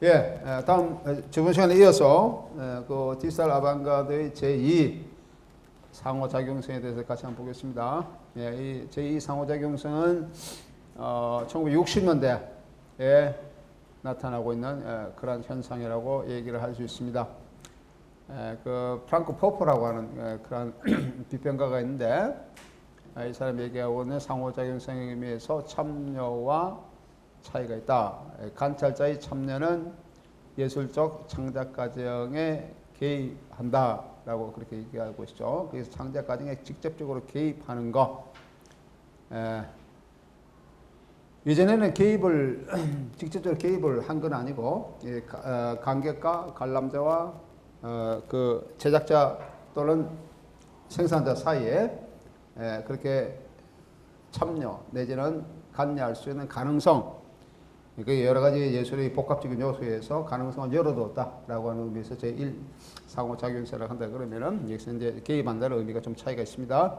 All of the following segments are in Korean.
예, 다음 저번 시간에 이어서 그 디지털 아방가드의 제2 상호작용성에 대해서 같이 한번 보겠습니다. 예, 이 제2 상호작용성은 1960년대에 나타나고 있는 그런 현상이라고 얘기를 할 수 있습니다. 그 프랑크 포퍼라고 하는 그런 비평가가 있는데 이 사람이 얘기하고 있는 상호작용성의 의미에서 참여와 차이가 있다. 관찰자의 참여는 예술적 창작 과정에 개입한다 라고 그렇게 얘기하고 있죠. 그래서 창작 과정에 직접적으로 개입하는 거. 예전에는 개입을 직접적으로 개입을 한 건 아니고 관객과 관람자와 그 제작자 또는 생산자 사이에 그렇게 참여 내지는 관여할 수 있는 가능성, 그 여러 가지 예술의 복합적인 요소에서 가능성을 열어두었다라고 하는 의미에서 제1 상호작용성을 한다 그러면은 여기서 이제 개입한다는 의미가 좀 차이가 있습니다.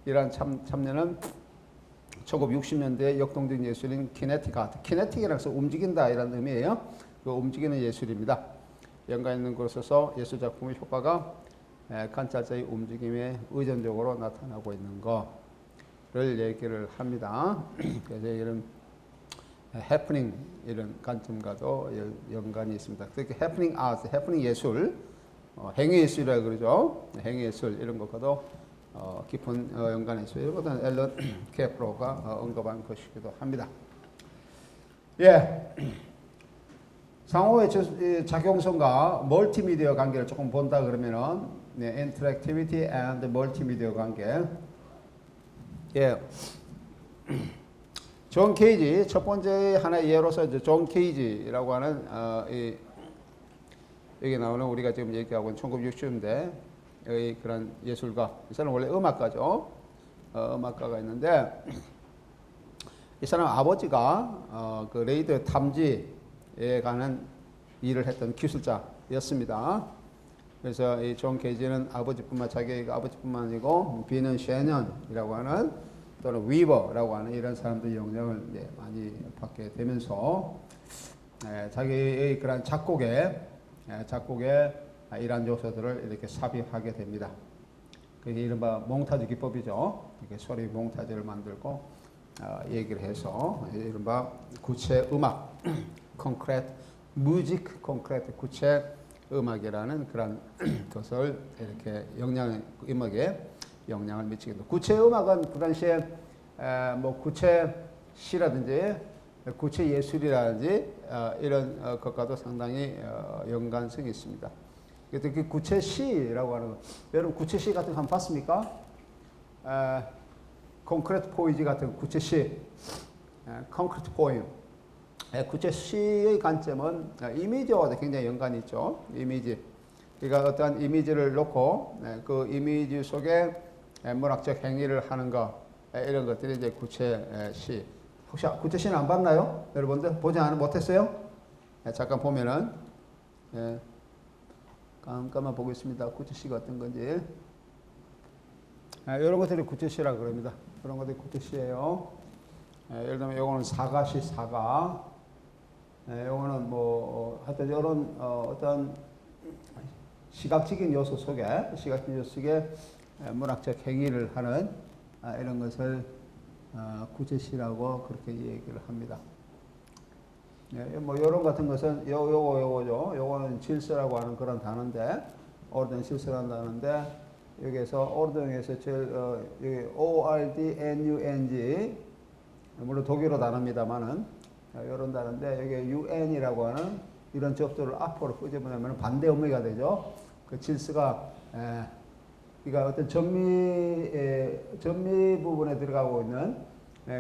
이러한 참여는 1960년대 역동적 예술인 키네틱 아트, 키네틱이라고 해서 움직인다 이런 의미예요. 그 움직이는 예술입니다. 연관 있는 곳에서 예술 작품의 효과가 관찰자의 움직임에 의존적으로 나타나고 있는 거를 얘기를 합니다. 그래서 이런 해프닝 이런 관점과도 연관이 있습니다. 특히 해프닝 아트, 해프닝 예술, 행위 예술이라고 그러죠. 행위 예술 이런 것과도 깊은 연관이 있어요. 이런 것은 앨런 케프로가 언급한 것이기도 합니다. 예, 상호의 작용성과 멀티미디어 관계를 조금 본다 그러면은 인터랙티비티 앤 멀티미디어 관계. 예. 존 케이지 첫 번째 하나의 예로서 이제 존 케이지라고 하는 여기 나오는 우리가 지금 얘기하고 있는 1960년대의 그런 예술가. 이 사람은 원래 음악가죠. 음악가가 있는데 이 사람 아버지가 그 레이더 탐지에 관한 일을 했던 기술자였습니다. 그래서 이 존 케이지는 자기 아버지뿐만 아니고 비는 셰넌이라고 하는 또는 위버라고 하는 이런 사람들의 영향을 많이 받게 되면서 자기의 그런 작곡에 이러한 요소들을 이렇게 삽입하게 됩니다. 그게 이른바 몽타주 기법이죠. 이렇게 소리 몽타주를 만들고 얘기를 해서 이른바 구체 음악, 콘크레트 뮤직, 콘크레트 구체 음악이라는 그런 것을 이렇게 음악에 영향을 미치게 됩니다. 구체 음악은 그 당시에 뭐 구체 시라든지 구체 예술이라든지 이런 것과도 상당히 연관성이 있습니다. 특히 구체 시라고 하는 것, 여러분 구체 시 같은 거 한번 봤습니까? 콘크리트 포이지 같은 구체 시, 콘크리트 포임. 구체 시의 관점은 이미지와도 굉장히 연관이 있죠. 이미지. 그러니까 어떠한 이미지를 놓고 그 이미지 속에 문학적 행위를 하는 것, 이런 것들이 이제 구체 시. 혹시 구체 시는 안 봤나요? 여러분들 보지 못했어요? 잠깐 보면은 잠깐만 보겠습니다. 구체 시가 어떤 건지. 이런 것들이 구체 시라고 그럽니다. 그런 것들이 구체 시예요. 예를 들면 요거는 사가시 사가. 요거는 뭐 하여튼 이런 어떤 시각적인 요소 속에 문학적 행위를 하는 이런 것을 구체시라고 그렇게 얘기를 합니다. 뭐 이런 같은 것은 요거죠. 요거는 질서라고 하는 그런 단어인데, 오르든 질서라는 단어인데, 여기에서 오르든에서 여기 ORDNUNG, 물론 독일어 단어입니다만은 이런 단어인데, 여기 UN이라고 하는 이런 접두를 앞으로 끄집어내면 반대 의미가 되죠. 그 질서가 그러니까 어떤 전미 부분에 들어가고 있는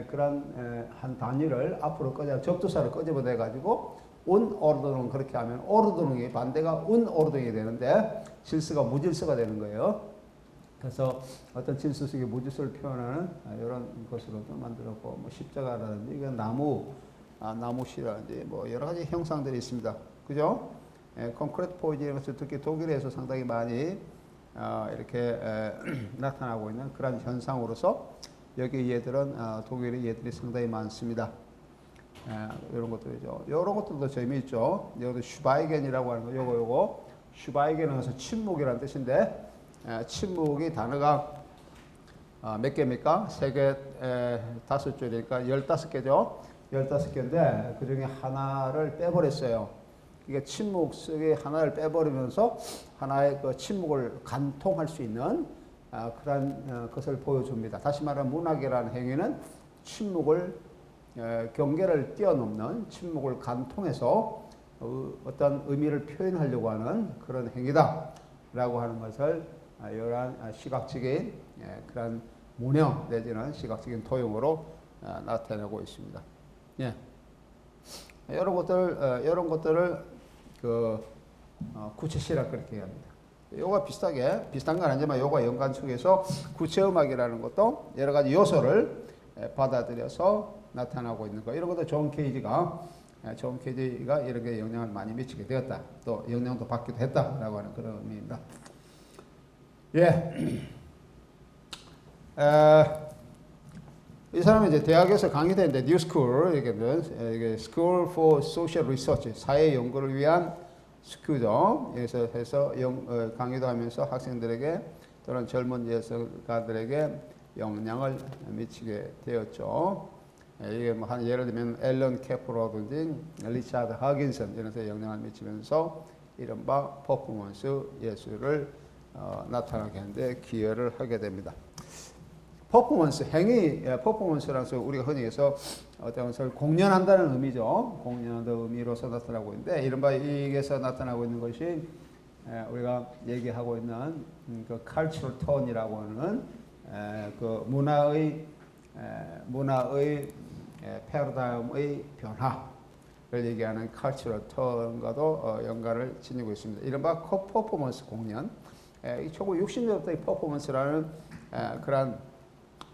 그런 한 단위를 앞으로 접두사를 끄집어내 가지고 온오르드는 그렇게 하면 오르드능이 반대가 온오르드능이 되는데 질서가 무질서가 되는 거예요. 그래서 어떤 질서 속의 무질서를 표현하는 이런 것으로도 만들었고, 뭐 십자가라든지 이건 나무시라든지 뭐 여러 가지 형상들이 있습니다. 그죠? 콘크리트 포이지 이런 것을 특히 독일에서 상당히 많이 이렇게 나타나고 있는 그런 현상으로서 여기 얘들은 독일의 얘들이 상당히 많습니다. 이런 것들이죠. 이런 것들도 재미있죠. 여기도 슈바이겐이라고 하는 거, 요거 슈바이겐은 그래서 침묵이라는 뜻인데, 침묵이 단어가 몇 개입니까? 3개, 5줄이니까 15개죠. 15개인데 그 중에 하나를 빼버렸어요. 이게 침묵 속에 하나를 빼버리면서 하나의 그 침묵을 간통할 수 있는 그런 것을 보여줍니다. 다시 말하면 문학이라는 행위는 침묵을 경계를 뛰어넘는 침묵을 간통해서 어떤 의미를 표현하려고 하는 그런 행위다라고 하는 것을 이러한 시각적인 그런 문형 내지는 시각적인 도용으로 나타내고 있습니다. 예. 이런 것들을 그 구체시라 그렇게 합니다. 요가 비슷한 건 아니지만 요가 연관 속에서 구체음악이라는 것도 여러 가지 요소를 받아들여서 나타나고 있는 거. 이런 것도 존 케이지가 이런 게 영향을 많이 미치게 되었다. 또 영향도 받기도 했다라고 하는 그런 의미입니다. 예. 이 사람은 이제 대학에서 강의되는데 뉴스쿨 이게 School for Social Research 사회 연구를 위한 스쿨죠. 여기서 해서 강의도 하면서 학생들에게 또는 젊은 예술가들에게 영향을 미치게 되었죠. 이게 뭐 한 예를 들면 앨런 케프로든지 리차드 하긴슨 이런 데 영향을 미치면서 이른바 퍼포먼스 예술을 나타나게 하는데 기여를 하게 됩니다. 퍼포먼스, 퍼포먼스라는 것을 우리가 흔히 해서 어떤 것을 공연한다는 의미죠. 공연한다는 의미로서 나타나고 있는데, 이른바 이게서 나타나고 있는 것이 우리가 얘기하고 있는 그 cultural tone이라고 하는 그 문화의 패러다임의 변화를 얘기하는 cultural tone과도 연관을 지니고 있습니다. 이른바 퍼포먼스 공연. 1960년대 의 퍼포먼스라는 그런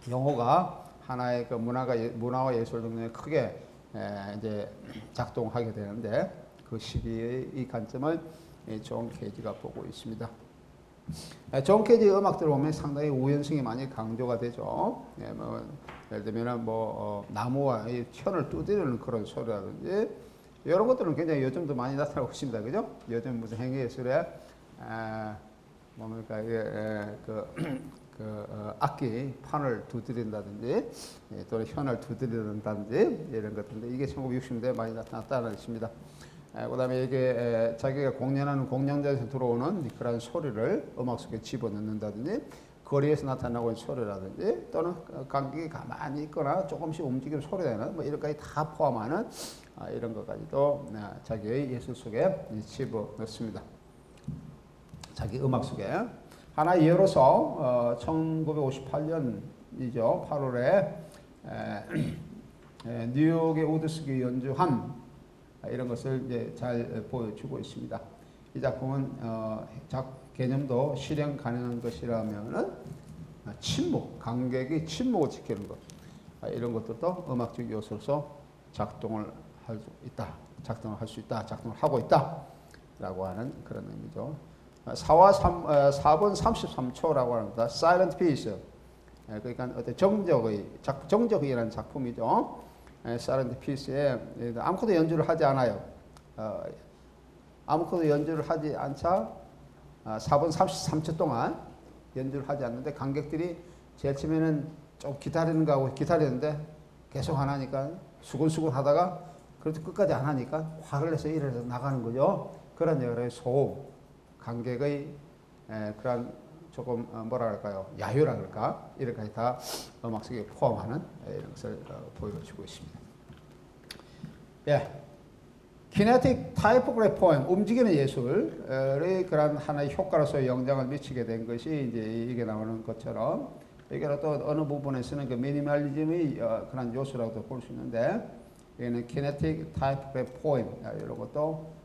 용어가 하나의 그 문화와 예술 등에 크게 이제 작동하게 되는데 그 시기의 이 관점을 존 케이지가 보고 있습니다. 존 케이지 음악들을 보면 상당히 우연성이 많이 강조가 되죠. 뭐 예를 들면 나무와 이 천을 두드리는 그런 소리라든지 이런 것들은 굉장히 요즘도 많이 나타나고 있습니다. 그죠? 요즘 무슨 행위예술에 뭡니까 악기 판을 두드린다든지 또는 현을 두드린다든지 이런 것들인데 이게 1960년대에 많이 나타났다는 것입니다. 그 다음에 이게 자기가 공연하는 공연장에서 들어오는 그런 소리를 음악 속에 집어넣는다든지 거리에서 나타나고 있는 소리라든지 또는 관객이 가만히 있거나 조금씩 움직이는 소리나 뭐 이런 것까지 다 포함하는 이런 것까지도 자기의 예술 속에 집어넣습니다. 자기 음악 속에. 하나 예로서 1958년이죠. 8월에 뉴욕의 우드스기 연주한 이런 것을 이제 잘 보여주고 있습니다. 이 작품은 개념도 실행 가능한 것이라면은 침묵, 관객이 침묵을 지키는 것 이런 것들도 음악적 요소로서 작동을 할 수 있다, 작동을 하고 있다라고 하는 그런 의미죠. 4분 33초라고 합니다. Silent Piece. 그러니까 어떤 정적이라는 작품이죠. Silent Piece에 아무것도 연주를 하지 않아요. 아무것도 연주를 하지 않자 4분 33초 동안 연주를 하지 않는데 관객들이 제일 처음에는 좀 기다리는 거 하고 기다리는데 계속 안 하니까 수근수근 하다가 그래도 끝까지 안 하니까 화를 내서 일어나서 나가는 거죠. 그런 여러 소음. 관객의 그런 조금 뭐라 할까요? 야유라 그럴까? 이렇게까지 다 음악 속에 포함하는 이런 것을 보여주고 있습니다. 예. Kinetic Typography Poem, 움직이는 예술의 그런 하나의 효과로서 영향을 미치게 된 것이 이제 이게 나오는 것처럼 이게 또 어느 부분에서는 그 미니멀리즘의 그런 요소라고도 볼 수 있는데 여기는 Kinetic Typography Poem 이런 것도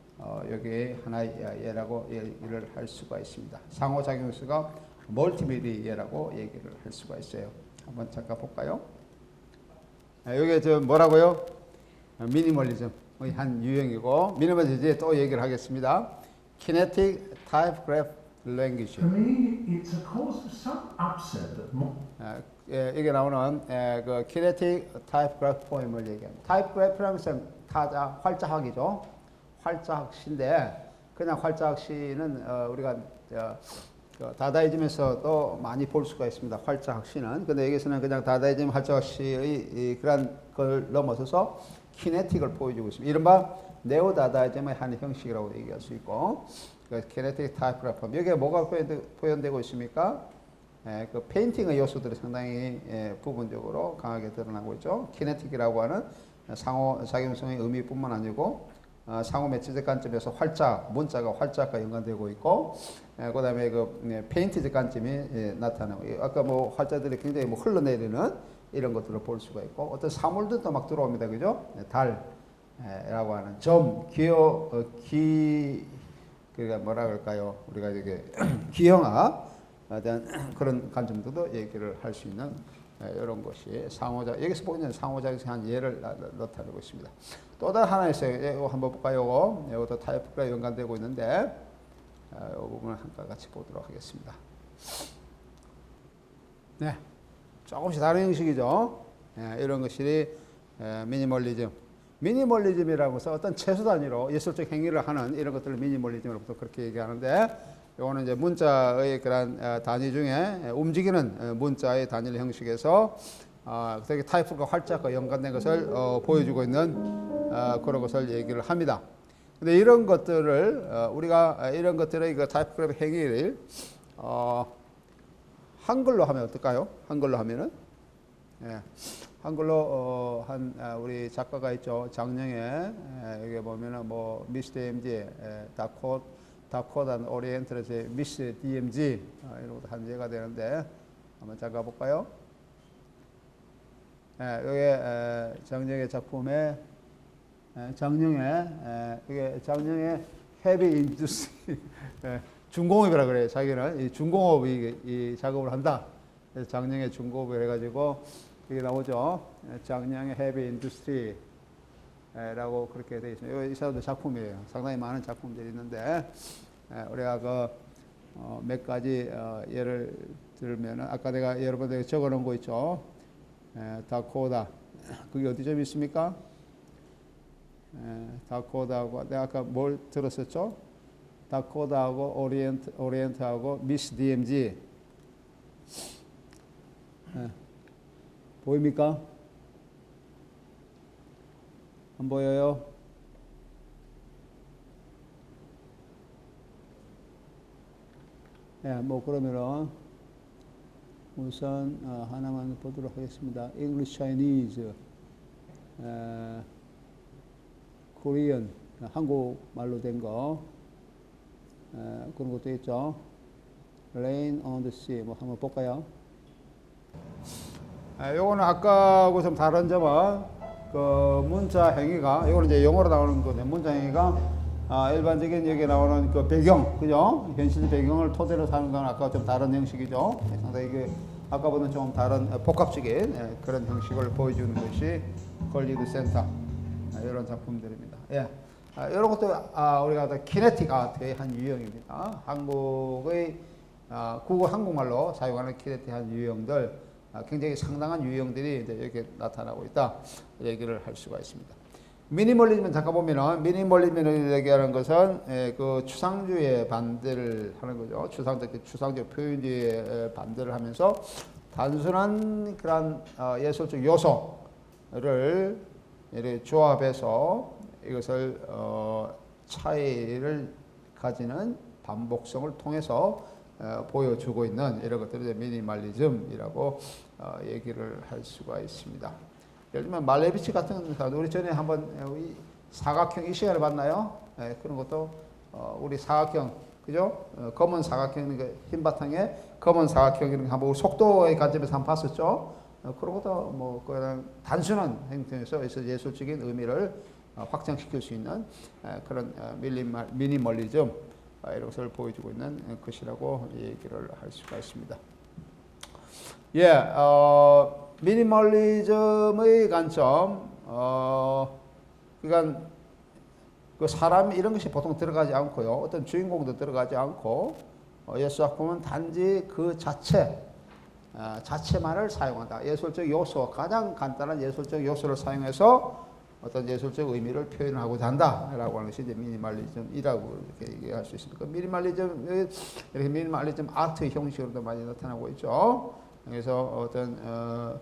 여기에 하나의 예라고 얘기를 할 수가 있습니다. 상호작용수가 멀티미디어라고 얘기를 할 수가 있어요. 한번 잠깐 볼까요? 여기 저 뭐라고요? 미니멀리즘의 한 유형이고 미니멀리즘에 또 얘기를 하겠습니다. Kinetic Typography language. For me, it's a cause of some upset that 이게 나오는 그 kinetic typograph 포임을 얘기합니다. typography라는 것은 타자, 활자학이죠. 활자학시인데 그냥 활자학시는 우리가 그 다다이즘에서도 많이 볼 수가 있습니다. 활자학시는. 근데 여기서는 그냥 다다이즘 활자학시의 그런 걸 넘어서서 키네틱을 보여주고 있습니다. 이른바 네오다다이즘의 한 형식이라고 얘기할 수 있고, 그 키네틱 타이프그래프. 여기에 뭐가 표현되고 있습니까? 그 페인팅의 요소들이 상당히 부분적으로 강하게 드러나고 있죠. 키네틱이라고 하는 상호작용성의 의미뿐만 아니고 상호 매체적 관점에서 활자, 문자가 활자과 연관되고 있고, 그 다음에 그 페인트적 관점이 나타나고, 아까 뭐 활자들이 굉장히 뭐 흘러내리는 이런 것들을 볼 수가 있고, 어떤 사물들도 막 들어옵니다. 그죠? 달이라고 하는 점, 그러니까 뭐라 그럴까요? 우리가 이게 기형화에 대한 그런 관점들도 얘기를 할 수 있는 이런 것이 상호작, 여기서 보이는 상호작용의 한 예를 나타내고 있습니다. 또 다른 하나 있어요. 이거 한번 볼까요? 이것도 타이프가 연관되고 있는데, 이 부분을 함께 같이 보도록 하겠습니다. 네, 조금씩 다른 형식이죠. 이런 것이 미니멀리즘. 미니멀리즘이라고 해서 어떤 최소 단위로 예술적 행위를 하는 이런 것들을 미니멀리즘으로부터 그렇게 얘기하는데, 이거는 이제 문자의 그런 단위 중에 움직이는 문자의 단위 형식에서 되게 타이프가 활자과 연관된 것을 보여주고 있는 그런 것을 얘기를 합니다. 근데 이런 것들을 우리가 이런 것들의 그 타이프그래프 행위를 한글로 하면 어떨까요? 한글로 하면은 한글로 한 우리 작가가 있죠. 장영애. 여기 보면은 뭐 미스 DMG, 다코단 오리엔트에서 미스 DMG 이런 것도 한 예가 되는데 한번 잠가 볼까요? 여기 장영애 작품에 이게 장영애 헤비 인두스트리 중공업이라 그래요. 자기는 이 중공업이 이 작업을 한다. 그래서 장영애 중공업을 해가지고 여기 나오죠. 장영애 헤비 인두스트리라고 그렇게 되어 있습니다. 이 사람들 작품이에요. 상당히 많은 작품들이 있는데 우리가 그 몇 가지 예를 들면 아까 내가 여러분들에게 적어놓은 거 있죠. 다코다. 그게 어디 좀 있습니까? 다코다하고 내가 아까 뭘 들었었죠? 다코다하고 오리엔트하고 미스 DMG. 보입니까? 안 보여요? 뭐 그러면은 우선 하나만 보도록 하겠습니다. English, Chinese, Korean, 한국말로 된 거, 그런 것도 있죠. Rain on the Sea, 뭐 한번 볼까요? 요거는 아까하고 좀 다른 점은 그 문자 행위가, 요거는 이제 영어로 나오는 거네. 문자 행위가 일반적인 여기 나오는 그 배경, 그죠? 현실 배경을 토대로 사는 건 아까 좀 다른 형식이죠. 상당히 이게 아까보다는 좀 다른 복합적인 그런 형식을 보여주는 것이 걸리드 센터 이런 작품들입니다. 이런 것도 우리가 키네틱 아트의 한 유형입니다. 한국의 한국말로 사용하는 키네틱 한 유형들, 굉장히 상당한 유형들이 이제 이렇게 나타나고 있다 얘기를 할 수가 있습니다. 미니멀리즘은 잠깐 보면은 미니멀리즘을 얘기하는 것은 그 추상주의에 반대를 하는 거죠. 추상적 표현주의에 반대를 하면서 단순한 그런 예술적 요소를 이렇게 조합해서 이것을 차이를 가지는 반복성을 통해서 보여주고 있는 이런 것들을 미니멀리즘이라고 얘기를 할 수가 있습니다. 예를 들면 말레비치 같은 사람, 우리 전에 한번 사각형 이 시간에 봤나요? 그런 것도 우리 사각형, 그죠? 검은 사각형, 흰 바탕에 검은 사각형 이런 거 한번 속도의 관점에서 한번 봤었죠. 그런 것도 뭐 그냥 단순한 행태에서 예술적인 의미를 확장시킬 수 있는 그런 미니멀리즘 이런 것을 보여주고 있는 것이라고 얘기를 할 수가 있습니다. 미니멀리즘의 관점, 그러니까 그 사람 이런 것이 보통 들어가지 않고요. 어떤 주인공도 들어가지 않고 예술 작품은 단지 그 자체만을 사용한다. 예술적 요소, 가장 간단한 예술적 요소를 사용해서 어떤 예술적 의미를 표현하고자 한다라고 하는 것이 이제 미니멀리즘이라고 이렇게 얘기할 수 있습니다. 이렇게 미니멀리즘 아트 형식으로도 많이 나타나고 있죠. 그래서 어떤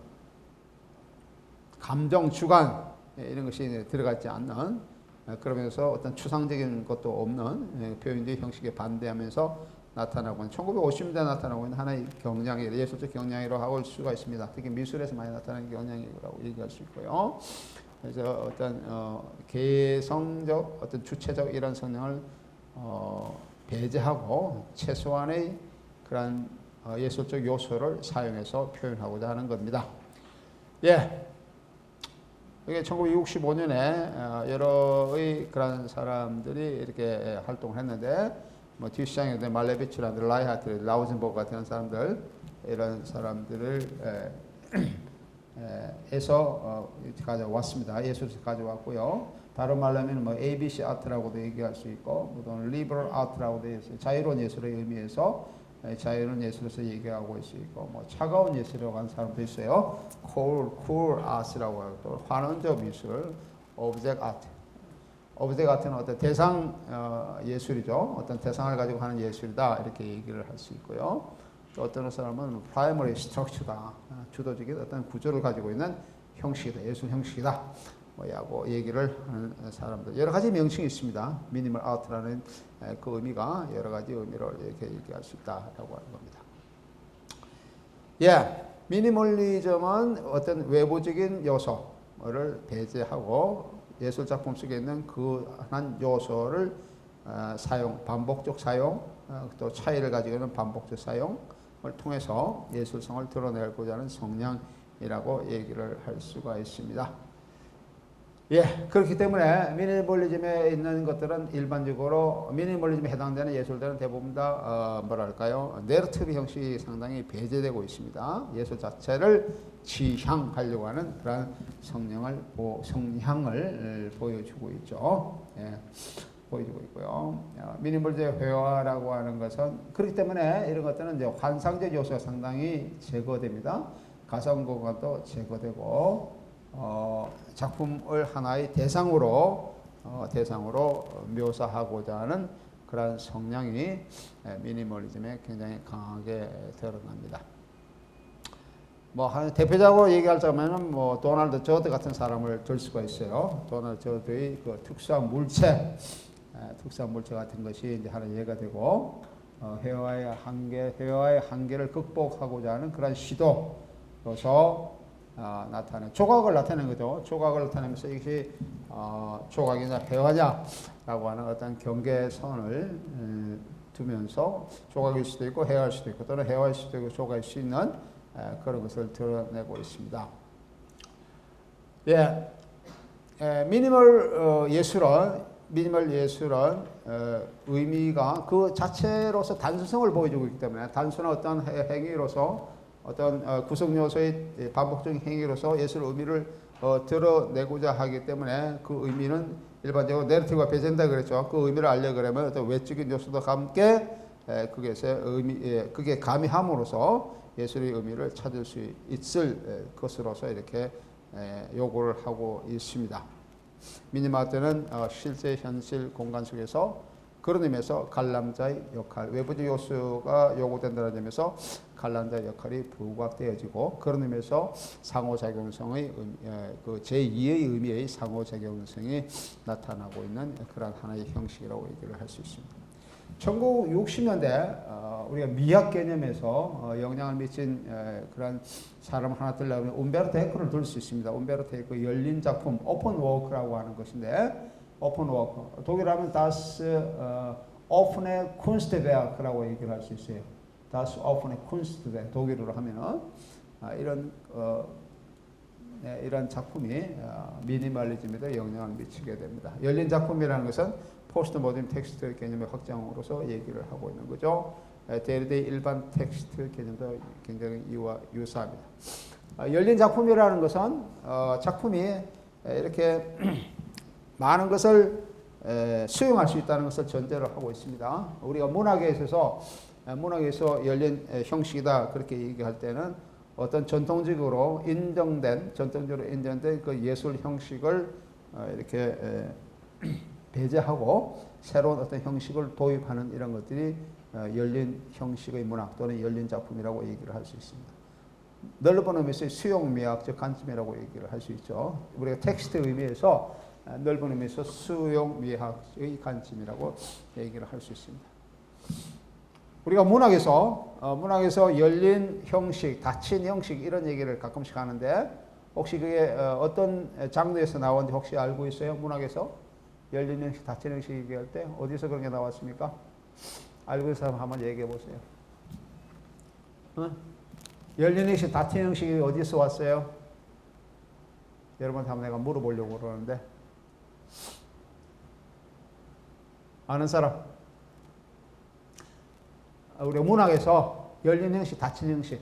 감정 주관 이런 것이 들어가지 않는, 그러면서 어떤 추상적인 것도 없는 표현적 형식에 반대하면서 나타나고 있는 1950년대 나타나고 있는 하나의 경향이, 예술적 경향이라고 할 수가 있습니다. 특히 미술에서 많이 나타나는 경향이라고 얘기할 수 있고요. 그래서 어떤 개성적, 어떤 주체적 이런 성향을 배제하고 최소한의 그런 예술적 요소를 사용해서 표현하고자 하는 겁니다. 예. 이게 1965년에 여러의 그런 사람들이 이렇게 활동을 했는데, 뭐 듀샹이나 말레비치라든지 라이하트, 라우젠버그 같은 사람들, 이런 사람들을 에서 가져왔습니다. 예술에서 가져왔고요. 다른 말로 하면 뭐 ABC 아트라고도 얘기할 수 있고, 또는 리버럴 아트라고도 있어요. 자유로운 예술의 의미에서 자유로운 예술에서 얘기하고 있을 수 있고, 뭐 차가운 예술이라고 하는 사람도 있어요. cool arts라고 하고, 또 환원적 미술, object art. object art는 어떤 대상 예술이죠. 어떤 대상을 가지고 하는 예술이다, 이렇게 얘기를 할 수 있고요. 또 어떤 사람은 primary structure다, 주도적인 어떤 구조를 가지고 있는 형식이다, 예술 형식이다, 뭐라고 얘기를 하는 사람들, 여러 가지 명칭이 있습니다. 미니멀 아트라는 그 의미가 여러 가지 의미를 이렇게 얘기할 수 있다라고 하는 겁니다. 예, 미니멀리즘은 어떤 외부적인 요소를 배제하고 예술 작품 속에 있는 그 한 요소를 반복적 사용, 또 차이를 가지고 있는 반복적 사용을 통해서 예술성을 드러내고자 하는 성향이라고 얘기를 할 수가 있습니다. 예, 그렇기 때문에 미니멀리즘에 있는 것들은 일반적으로 미니멀리즘에 해당되는 예술들은 대부분 다 뭐랄까요, 내러티브 형식이 상당히 배제되고 있습니다. 예술 자체를 지향하려고 하는 그런 성향을 보여주고 있죠. 예, 보여주고 있고요. 미니멀리즘의 회화라고 하는 것은 그렇기 때문에 이런 것들은 이제 환상적 요소가 상당히 제거됩니다. 가상 공간도 제거되고, 작품을 하나의 대상으로 묘사하고자 하는 그런 성향이 미니멀리즘에 굉장히 강하게 드러납니다. 뭐 대표적으로 얘기하자면은 뭐 도널드 저드 같은 사람을 들 수가 있어요. 도널드 저드의 그 특수한 물체 같은 것이 이제 하나 예가 되고, 회화의 한계를 극복하고자 하는 그런 시도로서 조각을 나타내는 거죠. 조각을 나타내면서 이것이 조각이냐 회화냐라고 하는 어떤 경계선을 두면서 조각일 수도 있고 회화일 수도 있고, 또는 회화일 수도 있고 조각일 수 있는 그런 것을 드러내고 있습니다. 예, 미니멀 예술은 의미가 그 자체로서 단순성을 보여주고 있기 때문에, 단순한 어떤 행위로서, 어떤 구성 요소의 반복적인 행위로서 예술 의미를 드러내고자 하기 때문에, 그 의미는 일반적으로 내러티브가 배제된다 그랬죠. 그 의미를 알려 그러면 어떤 외적인 요소도 함께 그게 가미함으로써 예술의 의미를 찾을 수 있을 것으로서 이렇게 요구를 하고 있습니다. 미니멀리즘은 실제 현실 공간 속에서 그런 의미에서 관람자의 역할, 외부적 요소가 요구된다는 점에서 관람자의 역할이 부각되어지고, 그런 의미에서 상호작용성의 그 제2의 의미의 상호작용성이 나타나고 있는 그런 하나의 형식이라고 얘기를 할 수 있습니다. 1960년대 우리가 미학 개념에서 영향을 미친 그런 사람 하나 들려면 움베르토 에코를 들 수 있습니다. 움베르토 에코 열린 작품, 오픈 워크라고 하는 것인데, 오픈 워크, 독일어하면 das offene Kunstwerk라고 얘기를 할 수 있어요. das offene Kunstwerk, 독일어로 하면은 이런 작품이 미니멀리즘에도 영향을 미치게 됩니다. 열린 작품이라는 것은 포스트 모던 텍스트 개념의 확장으로서 얘기를 하고 있는 거죠. 데르데의 일반 텍스트 개념도 굉장히 이와 유사합니다. 열린 작품이라는 것은 작품이 이렇게 많은 것을 수용할 수 있다는 것을 전제로 하고 있습니다. 우리가 문학에 있어서 문학에서 열린 형식이다 그렇게 얘기할 때는 어떤 전통적으로 인정된 그 예술 형식을 이렇게 배제하고 새로운 어떤 형식을 도입하는 이런 것들이 열린 형식의 문학 또는 열린 작품이라고 얘기를 할 수 있습니다. 넓은 의미에서 수용미학적 관점이라고 얘기를 할 수 있죠. 우리가 텍스트 의미에서 넓은 의미에서 수용미학의 관점이라고 얘기를 할 수 있습니다. 우리가 문학에서 열린 형식, 닫힌 형식 이런 얘기를 가끔씩 하는데 혹시 그게 어떤 장르에서 나왔는지 혹시 알고 있어요? 문학에서 열린 형식, 닫힌 형식 얘기할 때 어디서 그런 게 나왔습니까? 알고 있는 사람 한번 얘기해 보세요. 열린 형식, 닫힌 형식이 어디서 왔어요? 여러분한테 한번 내가 물어보려고 그러는데 아는 사람? 우리가 문학에서 열린 형식, 닫힌 형식.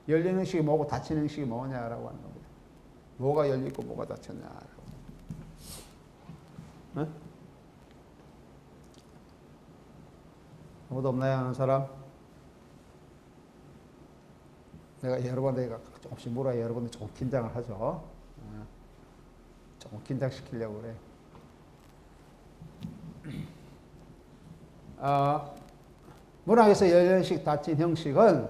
열린 형식이 뭐고 닫힌 형식이 뭐냐라고 하는 겁니다. 뭐가 열리고 뭐가 닫혔냐라고. 네? 아무도 없나요? 아는 사람? 내가 여러분들 조금씩 물어야 여러분들 조금 긴장을 하죠. 조금 긴장시키려고 그래. 문학에서 열린 형식, 닫힌 형식은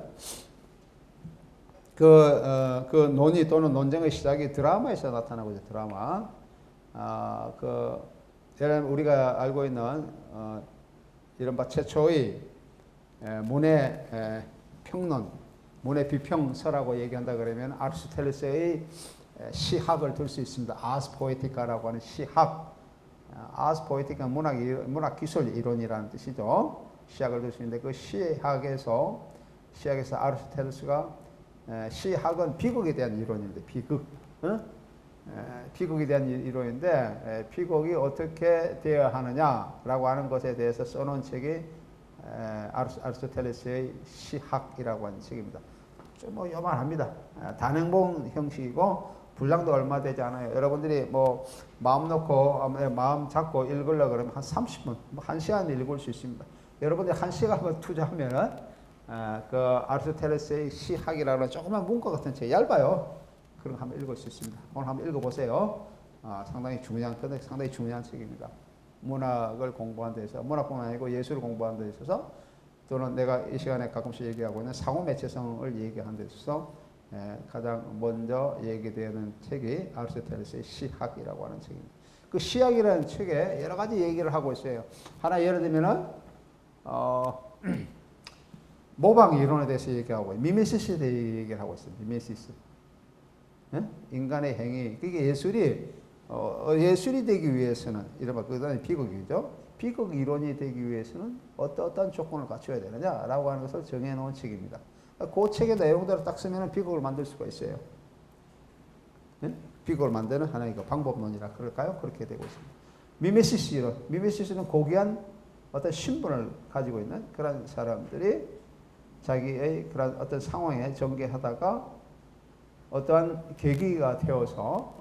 그 논의 또는 논쟁의 시작이 드라마에서 나타나고 있어요. 드라마. 예를 우리가 알고 있는 이른바 최초의 문의 평론, 문의 비평서라고 얘기한다 그러면 아리스토텔레스의 시학을 들 수 있습니다. 아스 포에티카라고 하는 시학. 아스 포에티카 문학 기술 이론이라는 뜻이죠. 시학을 들 수 있는데 그 시학에서 아리스토텔레스가 시학은 비극에 대한 이론인데 비극, 비극에 대한 이론인데 비극이 어떻게 되어야 하느냐라고 하는 것에 대해서 써놓은 책이 아리스토텔레스의 시학이라고 하는 책입니다. 좀 뭐 요만합니다. 단행본 형식이고 분량도 얼마 되지 않아요. 여러분들이 뭐 마음 잡고 읽으려고 그러면 한 30분, 1시간 읽을 수 있습니다. 여러분들이 1시간만 투자하면은 그 아리스토텔레스의 시학이라는 조그만 문과 같은 책 얇아요. 그런 거 한번 읽을 수 있습니다. 오늘 한번 읽어보세요. 상당히 중요한 책입니다. 문학을 공부하는 데 있어서 문학뿐만 아니고 예술을 공부하는 데 있어서 또는 내가 이 시간에 가끔씩 얘기하고 있는 상호 매체성을 얘기하는 데 있어서 가장 먼저 얘기되는 책이 아리스토텔레스의 시학이라고 하는 책입니다. 그 시학이라는 책에 여러 가지 얘기를 하고 있어요. 하나 예를 들면은 모방 이론에 대해서 얘기하고 미메시스에 대해 얘기를 하고 있어요. 미메시스. 인간의 행위. 그게 예술이 되기 위해서는 이른바 그다음에 비극이죠. 비극 이론이 되기 위해서는 어떤 조건을 갖춰야 되느냐라고 하는 것을 정해놓은 책입니다. 그 책의 내용대로 딱 쓰면 비극을 만들 수가 있어요. 비극을 만드는 하나의 방법론이라 그럴까요? 그렇게 되고 있습니다. 미메시스 이론. 미메시스는 고귀한 어떤 신분을 가지고 있는 그런 사람들이 자기의 그런 어떤 상황에 전개하다가 어떠한 계기가 되어서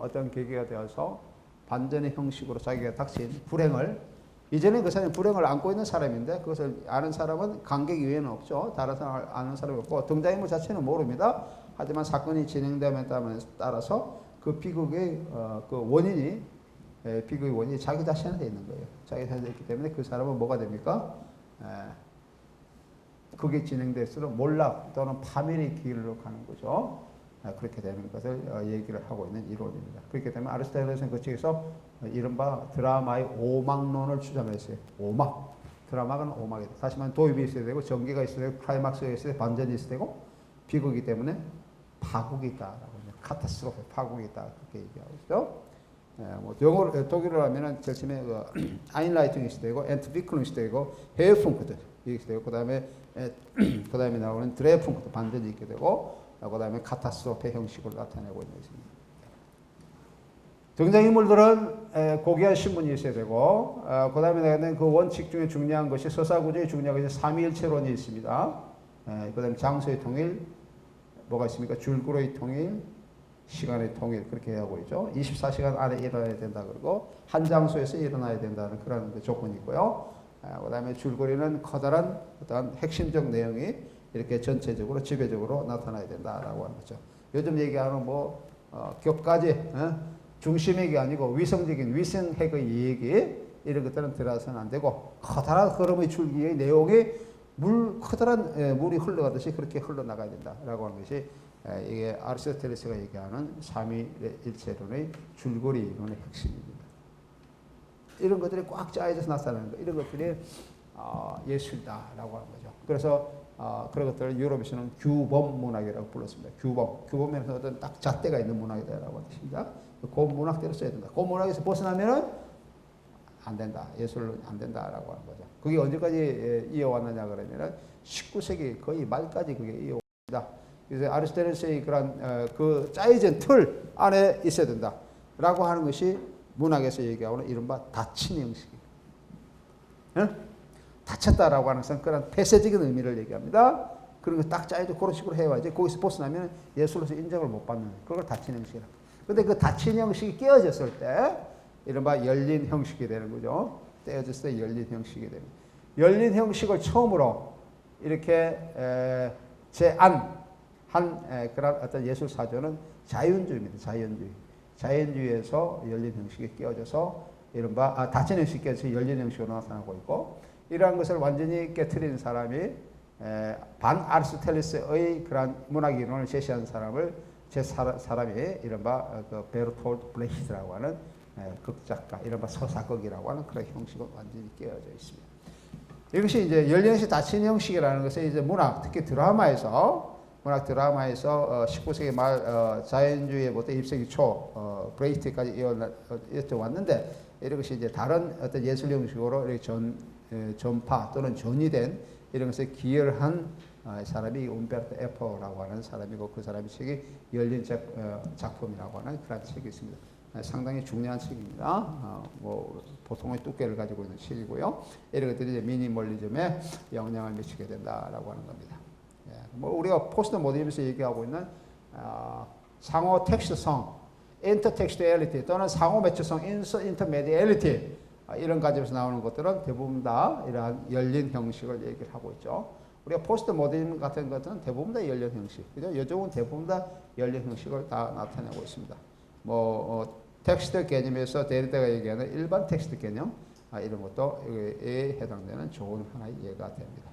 반전의 형식으로 자기가 닥친 불행을 이전에 그 사람이 불행을 안고 있는 사람인데 그것을 아는 사람은 관객 이외에는 없죠. 다른 사람을 아는 사람이 없고 등장인물 자체는 모릅니다. 하지만 사건이 진행됨에 따라서 그 비극의 비극의 원인이 자기 자신한테 있는 거예요. 자기 자신한테 있기 때문에 그 사람은 뭐가 됩니까? 그게 진행될수록 몰락 또는 파멸의 길로 가는 거죠. 그렇게 되는 것을 얘기를 하고 있는 이론입니다. 그렇기 때문에 아리스토텔레스는 그 책에서 이른바 드라마의 오막론을 주장했어요. 오막. 드라마는 오막이다. 다시 말하면 도입이 있어야 되고 전개가 있어야 되고 클라이막스가 있어야 되고 반전이 있어야 되고 비극이기 때문에 파국이 있다라고 카타스트로페 파국이 있다 그렇게 얘기하고 있죠. 영어로 독일어로 하면은 제일 처음에 아인라이팅이 있어야 되고 엔트비클링이 있어야 되고 헤어풍크도 있어야 되고 그다음에 나오는 드레풍크도 반전이 있게 되고 그다음에 카타스트로페 형식으로 나타내고 있는 것입니다. 등장인물들은 고귀한 신분이 있어야 되고 그다음에 내가 그 원칙 중에 중요한 것이 서사구조의 중요한 것이 삼위일체론이 있습니다. 그다음에 장소의 통일 뭐가 있습니까? 줄거리의 통일, 시간의 통일 그렇게 하고 있죠. 24시간 안에 일어나야 된다 그러고 한 장소에서 일어나야 된다는 그런 조건이 있고요. 그다음에 줄거리는 커다란 어떤 핵심적 내용이 이렇게 전체적으로 지배적으로 나타나야 된다라고 하는 거죠. 요즘 얘기하는 뭐 격가지 중심핵이 아니고 위성적인 위성핵의 얘기 이런 것들은 들어서는 안 되고 커다란 흐름의 줄기의 내용이 커다란 물이 흘러가듯이 그렇게 흘러나가야 된다라고 하는 것이 이게 아리스토텔레스가 얘기하는 삼위일체론의 줄거리 이론의 핵심입니다. 이런 것들이 꽉 짜여져서 나타나는 거, 이런 것들이 예술이다라고 하는 거죠. 그래서 그런 것들을 유럽에서는 규범 문학이라고 불렀습니다. 규범에서 어떤 딱 잣대가 있는 문학이다라고 하는 뜻입니다. 그 문학대로 써야 된다. 그 문학에서 벗어나면은 안 된다. 예술은 안 된다라고 하는 거죠. 그게 언제까지 이어왔느냐 그러면은 19세기 거의 말까지 그게 이어왔습니다. 그래서 아리스토텔레스의 그런 그 짜여진 틀 안에 있어야 된다라고 하는 것이 문학에서 얘기하는 이른바 닫힌 형식이에요. 응? 닫혔다라고 하는 것은 그런 폐쇄적인 의미를 얘기합니다. 그런 거 딱 짜여져 그런 식으로 해와야지 거기서 벗어나면 예술로서 인정을 못 받는 그걸 닫힌 형식이라. 근데 그 닫힌 형식이 깨어졌을 때 이른바 열린 형식이 되는 거죠. 떼어졌을 때 열린 형식이 됩니다. 열린 형식을 처음으로 이렇게 제안한 그런 어떤 예술 사조는 자연주의입니다. 자연주의에서 열린 형식이 깨어져서 이른바 닫힌 형식이 깨어져서 열린 형식으로 나타나고 있고, 이러한 것을 완전히 깨트린 사람이 반 아리스토텔레스의 그런 문학 이론을 제시한 사람이 이른바 그 베르톨트 브레히트라고 하는 극작가, 이른바 서사극이라고 하는 그런 형식은 완전히 깨어져 있습니다. 이것이 이제 열린 형식, 닫힌 형식이라는 것은 이제 문학, 특히 드라마에서 19세기 말 자연주의부터 20세기 초 브레히트까지 이어져 왔는데, 이런 것이 이제 다른 어떤 예술 형식으로 이렇게 전파 또는 전이된 이런 것에 기여를 한 사람이 움베르토 에코라고 하는 사람이고, 그 사람의 책이 열린 작품이라고 하는 그런 책이 있습니다. 상당히 중요한 책입니다. 뭐 보통의 두께를 가지고 있는 책이고요. 이런 것들이 이제 미니멀리즘에 영향을 미치게 된다라고 하는 겁니다. 예, 뭐 우리가 포스트 모더니즘에서 얘기하고 있는 상호 텍스트성, 인터텍스트얼리티 또는 상호 매체성, 인터메디얼리티 이런 과정에서 나오는 것들은 대부분 다 이러한 열린 형식을 얘기를 하고 있죠. 우리가 포스트 모더니즘 같은 것은 대부분 다 열린 형식, 그죠? 요즘은 대부분 다 열린 형식을 다 나타내고 있습니다. 텍스트 개념에서 데리다가 얘기하는 일반 텍스트 개념 이런 것도 에 해당되는 좋은 하나의 예가 됩니다.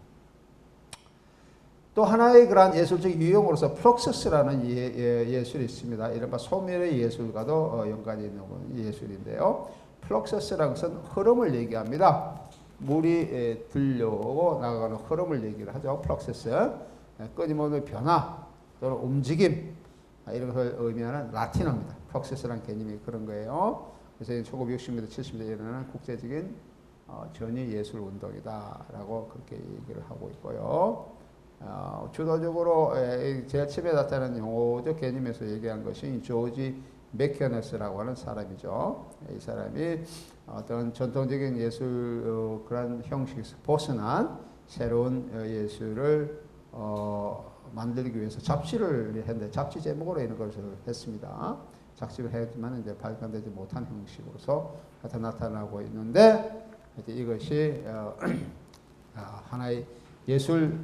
또 하나의 그러한 예술적 유형으로서 프록세스라는 예술이 있습니다. 이른바 소멸의 예술과도 연관이 있는 예술인데요. 프록세스라는 것은 흐름을 얘기합니다. 물이 들려오고 나가는 흐름을 얘기를 하죠. 프록세스. 끊임없는 변화 또는 움직임 이런 것을 의미하는 라틴어입니다. 프록세스라는 개념이 그런 거예요. 그래서 1960년대, 70년대에 일어나는 국제적인 전위 예술 운동이다라고 그렇게 얘기를 하고 있고요. 주도적으로 제일 처음에 나타나는 용어적 개념에서 얘기한 것이 조지 맥케너스라고 하는 사람이죠. 이 사람이 어떤 전통적인 예술 그런 형식에서 벗어난 새로운 예술을 만들기 위해서 잡지를 했는데, 잡지 제목으로 이런 것을 했습니다. 작집을 했지만 이제 발간되지 못한 형식으로서 나타나고 있는데, 이것이 하나의 예술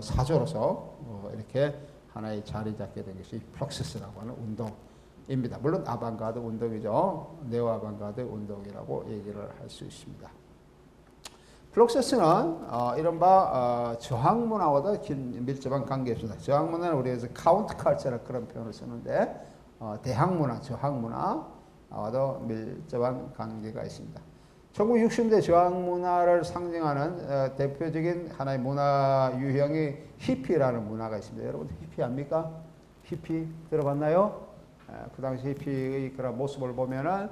사조로서 이렇게 하나의 자리 잡게 된 것이 프록세스라고 하는 운동입니다. 물론 아방가르드 운동이죠. 네오 아방가르드 운동이라고 얘기를 할 수 있습니다. 프록세스는 이른바 저항문화와도 밀접한 관계가 있습니다. 저항문화는 우리에서 카운트 컬처라는 그런 표현을 쓰는데, 대항문화, 저항문화와도 밀접한 관계가 있습니다. 1960년대 저항문화를 상징하는 대표적인 하나의 문화 유형이 히피라는 문화가 있습니다. 여러분 히피 압니까? 히피 들어봤나요? 그 당시 히피의 그런 모습을 보면은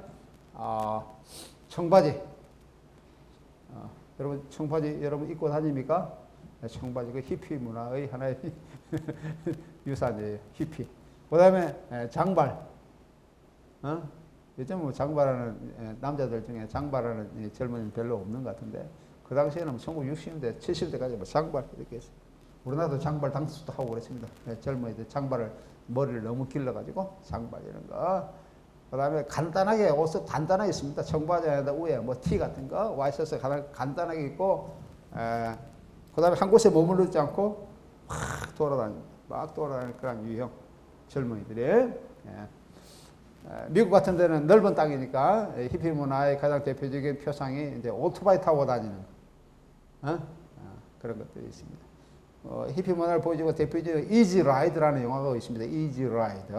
청바지, 여러분 청바지 여러분 입고 다닙니까? 청바지 그 히피 문화의 하나의 유산이에요. 히피. 그다음에 장발. 요즘 뭐 장발하는 남자들 중에 장발하는 젊은이는 별로 없는 것 같은데, 그 당시에는 1960년대, 70년대까지 뭐 장발 이렇게 했어요. 우리나라도 장발 당수도 하고 그랬습니다. 젊은이들 장발을 머리를 너무 길러가지고 장발 이런 거 그 다음에 간단하게 옷을 단단하게 입습니다. 청바지에다 위에 뭐 티 같은 거 와이셔츠 간단하게 입고 그 다음에 한 곳에 머무르지 않고 막 돌아다니는 그런 유형 젊은이들이 미국 같은 데는 넓은 땅이니까 히피 문화의 가장 대표적인 표상이 이제 오토바이 타고 다니는 그런 것들이 있습니다. 히피 문화를 보여주고 대표적인 이지 라이드라는 영화가 있습니다. 이지 라이드.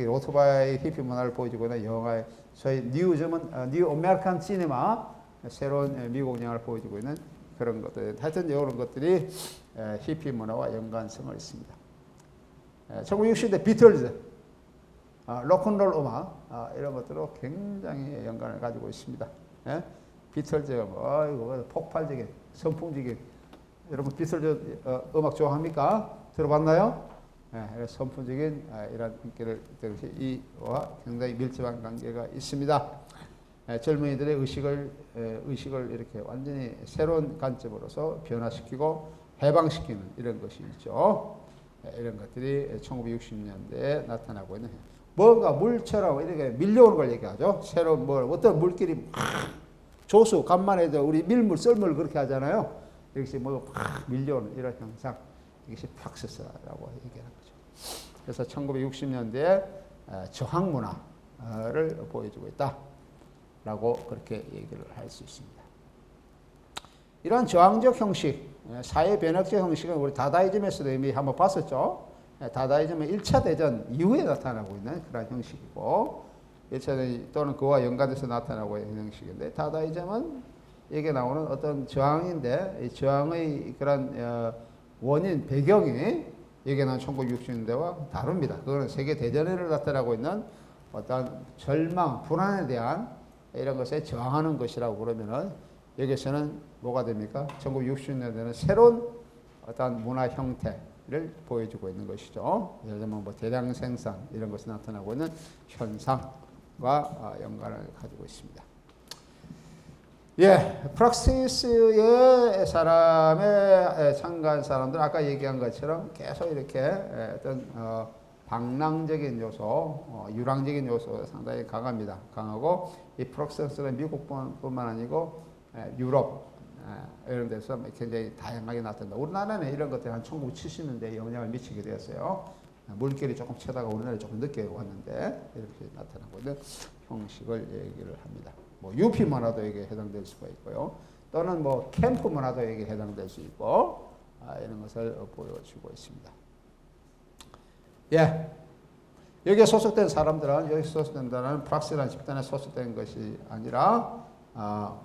오토바이 히피 문화를 보여주고 있는 영화의 소위 뉴 아메리칸 시네마 새로운 미국 영화를 보여주고 있는 그런 것들. 하여튼 이런 것들이 히피 문화와 연관성을 있습니다. 1960년대 비틀즈, 로큰롤 음악 이런 것들로 굉장히 연관을 가지고 있습니다. 비틀즈가 뭐 폭발적인 선풍적인 여러분 비틀즈 음악 좋아합니까? 들어봤나요? 선풍적인 이런 인기를 이와 굉장히 밀접한 관계가 있습니다. 젊은이들의 의식을 이렇게 완전히 새로운 관점으로서 변화시키고 해방시키는 이런 것이 있죠. 이런 것들이 1960년대에 나타나고 있는 뭔가 물처럼 이렇게 밀려오는 걸 얘기하죠. 새로운 어떤 물길이 막 조수 간만에 우리 밀물 썰물 그렇게 하잖아요. 이것이 막 밀려오는 이런 현상, 이것이 프락시스라고 얘기하는 거죠. 그래서 1960년대에 저항 문화를 보여주고 있다라고 그렇게 얘기를 할 수 있습니다. 이런 저항적 형식, 사회 변혁적 형식은 우리 다다이즘에서도 이미 한번 봤었죠. 다다이즘은 1차 대전 이후에 나타나고 있는 그런 형식이고 1차 대전 또는 그와 연관돼서 나타나고 있는 형식인데 다다이즘은 여기에 나오는 어떤 저항인데 이 저항의 그런 원인, 배경이 여기에 나온 1960년대와 다릅니다. 그거는 세계대전에 나타나고 있는 어떤 절망, 불안에 대한 이런 것에 저항하는 것이라고 그러면은 여기서는 뭐가 됩니까? 1960년대는 새로운 어떤 문화 형태를 보여주고 있는 것이죠. 예를 들면 뭐 대량 생산 이런 것이 나타나고 있는 현상과 연관을 가지고 있습니다. 프락시스의 사람에 참가한 사람들 아까 얘기한 것처럼 계속 이렇게 어떤 방랑적인 요소, 유랑적인 요소가 상당히 강합니다. 강하고 이 프락시스는 미국뿐만 아니고 유럽 이런 데서 굉장히 다양하게 나타난다. 우리나라는 이런 것들이 한 1970년대에 영향을 미치게 되었어요. 물길이 조금 채다가 우리나라에 조금 늦게 왔는데 이렇게 나타나고 있는 형식을 얘기를 합니다. 뭐 유피 문화도 여기에 해당될 수가 있고요. 또는 뭐 캠프 문화도 여기에 해당될 수 있고 이런 것을 보여주고 있습니다. 여기에 소속된 사람들은 여기 소속된 사람은 프락시라는 집단에 소속된 것이 아니라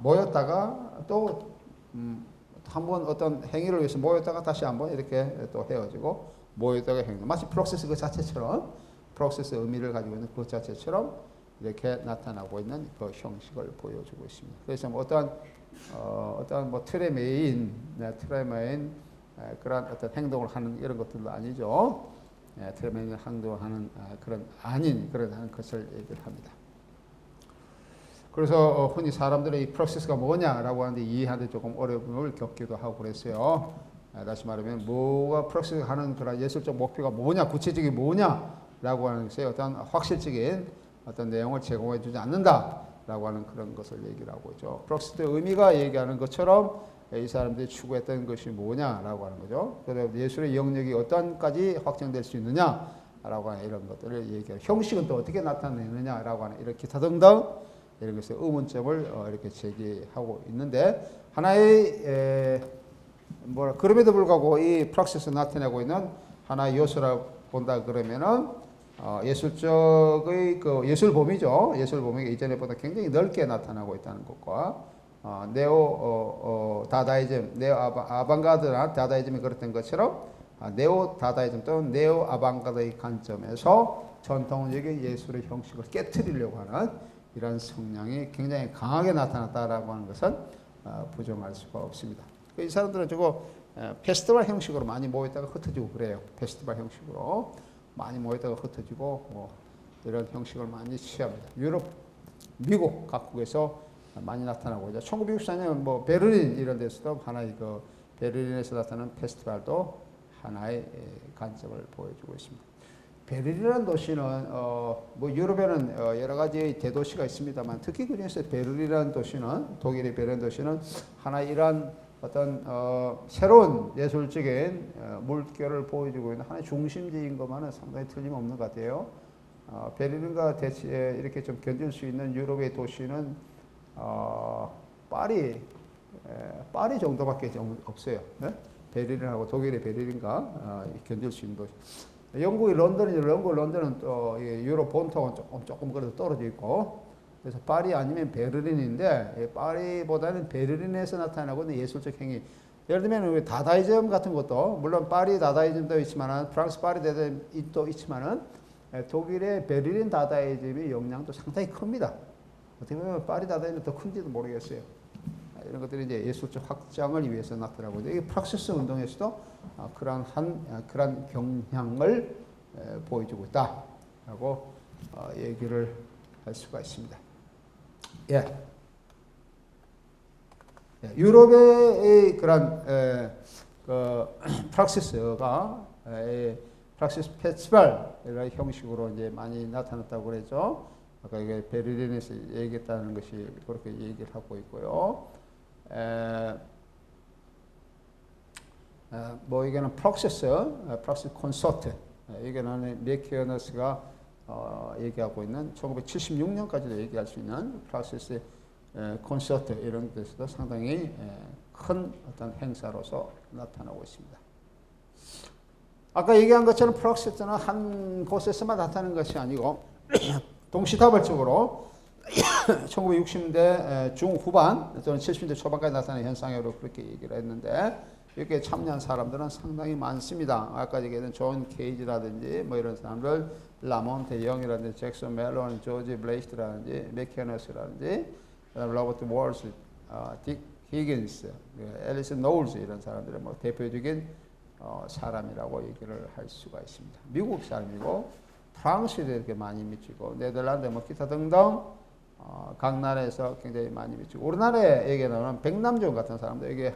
모였다가 또 한번 어떤 행위를 위해서 모였다가 다시 한번 이렇게 또 헤어지고 모였다가 행위. 마치 프락시스 그 자체처럼 프락시스 의미를 가지고 있는 그 자체처럼 이렇게 나타나고 있는 그 형식을 보여주고 있습니다. 그래서 뭐 어떤 뭐 틀에 매인 그런 어떤 행동을 하는 이런 것들도 아니죠. 틀에 매인 행동하는 그런 아닌 그런 것을 얘기를 합니다. 그래서 흔히 사람들의 이 프락시스가 뭐냐라고 하는데 이해하는데 조금 어려움을 겪기도 하고 그랬어요. 다시 말하면 뭐가 프락시스가 하는 그런 예술적 목표가 뭐냐, 구체적인 뭐냐라고 하는 것에 어떤 확실적인 어떤 내용을 제공해 주지 않는다라고 하는 그런 것을 얘기를 하고 있죠. 프락시스의 의미가 얘기하는 것처럼 이 사람들이 추구했던 것이 뭐냐라고 하는 거죠. 그래서 예술의 영역이 어떤까지 확정될 수 있느냐라고 하는 이런 것들을 얘기하고 형식은 또 어떻게 나타내느냐라고 하는 이런 기타 등등 이런 것의 의문점을 이렇게 제기하고 있는데 하나의 그럼에도 불구하고 이 프락시스 나타내고 있는 하나의 요소라고 본다 그러면은 예술적의 그 예술 범위죠. 예술 범위가 이전에보다 굉장히 넓게 나타나고 있다는 것과 네오 다다이즘, 네오 아방가드나 다다이즘이 그랬던 것처럼 네오 다다이즘 또는 네오 아방가드의 관점에서 전통적인 예술의 형식을 깨트리려고 하는 이런 성향이 굉장히 강하게 나타났다라고 하는 것은 부정할 수가 없습니다. 이 사람들은 저거 페스티벌 형식으로 많이 모였다가 흩어지고 그래요. 페스티벌 형식으로 많이 모였다가 흩어지고 뭐 이런 형식을 많이 취합니다. 유럽, 미국 각국에서 많이 나타나고 있죠. 1964년 뭐 베를린 이런 데서도 하나의 그 베를린에서 나타나는 페스티벌도 하나의 관점을 보여주고 있습니다. 베를린이라는 도시는 뭐 유럽에는 여러 가지 대도시가 있습니다만 특히 그중에서 베를린이라는 도시는 독일의 베를린 도시는 하나의 이러한 어떤 새로운 예술적인 물결을 보여주고 있는 하나의 중심지인 것만은 상당히 틀림없는 것 같아요. 베를린과 대체 이렇게 좀 견딜 수 있는 유럽의 도시는 파리 정도밖에 없어요. 네? 베를린하고 독일의 베를린과 견딜 수 있는 도시. 영국의 런던은 또 유럽 본토하고 조금 그래도 떨어져 있고, 그래서 파리 아니면 베를린인데, 파리보다는 베를린에서 나타나고 있는 예술적 행위. 예를 들면 다다이즘 같은 것도, 물론 파리 다다이즘도 있지만은, 프랑스 파리 다다이즘도 있지만은, 독일의 베를린 다다이즘의 영향도 상당히 큽니다. 어떻게 보면 파리 다다이즘이 더 큰지도 모르겠어요. 이런 것들이 이제 예술적 확장을 위해서 나타나고 있는데, 이 프락시스 운동에서도 그러한 경향을 보여주고 있다라고 얘기를 할 수가 있습니다. 예. 유럽의 그런 프락시스가 프락시스 페스티벌 이런 형식으로 이제 많이 나타났다고 그랬죠. 아까 이게 베를린에서 얘기했다는 것이 그렇게 얘기를 하고 있고요. 뭐 이게는 프락시스 콘서트, 이게는 메케너스가 얘기하고 있는 1976년까지도 얘기할 수 있는 프락시스 콘서트 이런 데서도 상당히 큰 어떤 행사로서 나타나고 있습니다. 아까 얘기한 것처럼 프락시스는 한 곳에서만 나타나는 것이 아니고 동시다발적으로 1960년대 중후반 또는 70년대 초반까지 나타나는 현상으로 그렇게 얘기를 했는데, 이렇게 참여한 사람들은 상당히 많습니다. 아까 얘기했던 존 케이지라든지 뭐 이런 사람들, 라몬테 영이라든지 잭슨 멜론, 조지 블레이스트라든지 맥케너스라든지 로버트 월스, 딕 히긴스, 앨리슨 노울스 이런 사람들은 뭐 대표적인 사람이라고 얘기를 할 수가 있습니다. 미국 사람이고 프랑스에도 이렇게 많이 미치고 네덜란드 뭐 기타 등등 각 나라에서 굉장히 많이 미치고, 우리나라에 얘기 나오는 백남준 같은 사람도 여기에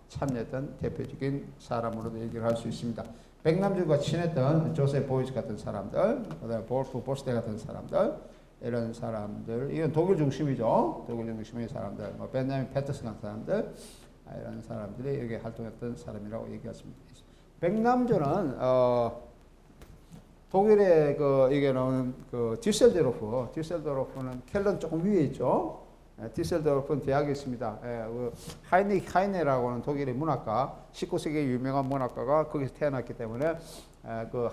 참여했던 대표적인 사람으로도 얘기를 할 수 있습니다. 백남준과 친했던 조셉 보이스 같은 사람들, 그다음에 볼프 보스테 같은 사람들, 이런 사람들, 이건 독일 중심이죠. 독일 중심의 사람들, 뭐 벤자민 패터슨 같은 사람들, 이런 사람들이 여기 활동했던 사람이라고 얘기했습니다. 백남준은 독일의 이게 나오는 디셀도르프는 켈런 조금 위에 있죠. 디셀도르프는 대학이 있습니다. 하이니히 하이네라고 하는 독일의 문학가, 19세기 유명한 문학가가 거기서 태어났기 때문에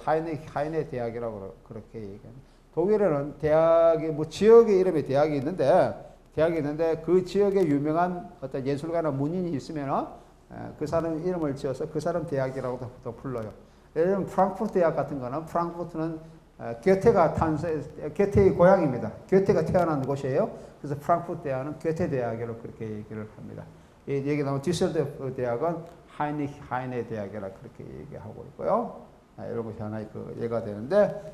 하이니히 하이네 대학이라고 그렇게 얘기합니다. 독일에는 대학이 뭐 지역의 이름의 대학이 있는데 그 지역에 유명한 어떤 예술가나 문인이 있으면 그 사람 이름을 지어서 그 사람 대학이라고도 또 불러요. 예를 들면 프랑크푸르트 대학 같은 거는, 프랑크푸르트는 게테의 고향입니다. 게테가 태어난 곳이에요. 그래서 프랑크푸르트 대학은 게테 대학이라고 그렇게 얘기를 합니다. 이 얘기 나오면 디셀도르프 대학은 하이니히 하이네 대학이라고 그렇게 얘기하고 있고요. 이런 것이 하나의 예가 되는데,